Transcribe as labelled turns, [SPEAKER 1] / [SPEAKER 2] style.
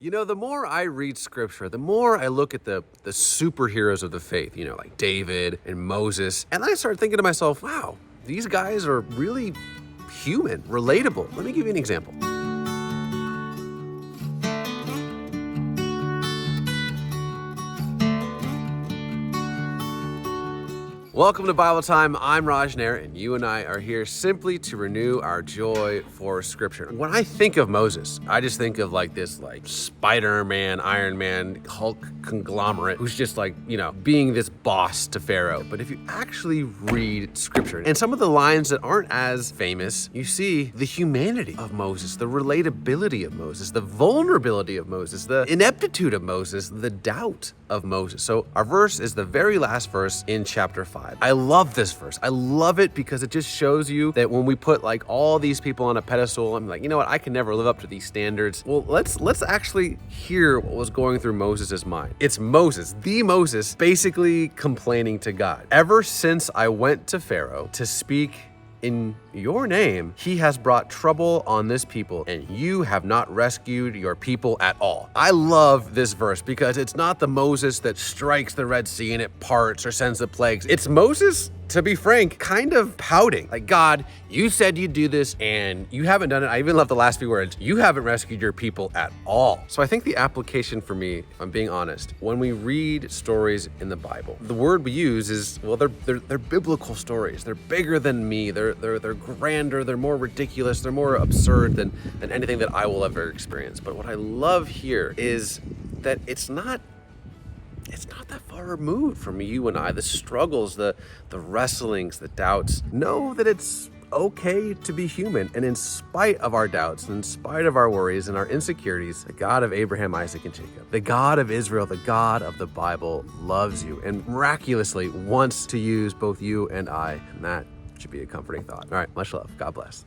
[SPEAKER 1] You know, the more I read scripture, the more I look at the superheroes of the faith, like David and Moses, and I start thinking to myself, wow, these guys are really human, relatable. Let me give you an example. Welcome to Bible Time. I'm Raj Nair, and you and I are here simply to renew our joy for Scripture. When I think of Moses, I just think of this Spider-Man, Iron Man, Hulk conglomerate who's just being this boss to Pharaoh. But if you actually read Scripture and some of the lines that aren't as famous, you see the humanity of Moses, the relatability of Moses, the vulnerability of Moses, the ineptitude of Moses, the doubt of Moses. So our verse is the very last verse in chapter 5. I love this verse. I love it because it just shows you that when we put all these people on a pedestal, I'm like, you know what? I can never live up to these standards. Well, let's actually hear what was going through Moses' mind. It's Moses, the Moses, basically complaining to God. Ever since I went to Pharaoh to speak in your name, he has brought trouble on this people, and you have not rescued your people at all. I love this verse because it's not the Moses that strikes the Red Sea and it parts or sends the plagues. It's Moses, to be frank, kind of pouting. Like, God, you said you'd do this and you haven't done it. I even love the last few words. You haven't rescued your people at all. So I think the application for me, if I'm being honest, when we read stories in the Bible, the word we use is, well, they're biblical stories. They're bigger than me. They're grander. They're more ridiculous. They're more absurd than anything that I will ever experience. But what I love here is that it's not that far removed from you and I. The struggles, the wrestlings, the doubts. Know that it's okay to be human. And in spite of our doubts, and in spite of our worries and our insecurities, the God of Abraham, Isaac, and Jacob, the God of Israel, the God of the Bible loves you and miraculously wants to use both you and I. And that should be a comforting thought. All right, much love. God bless.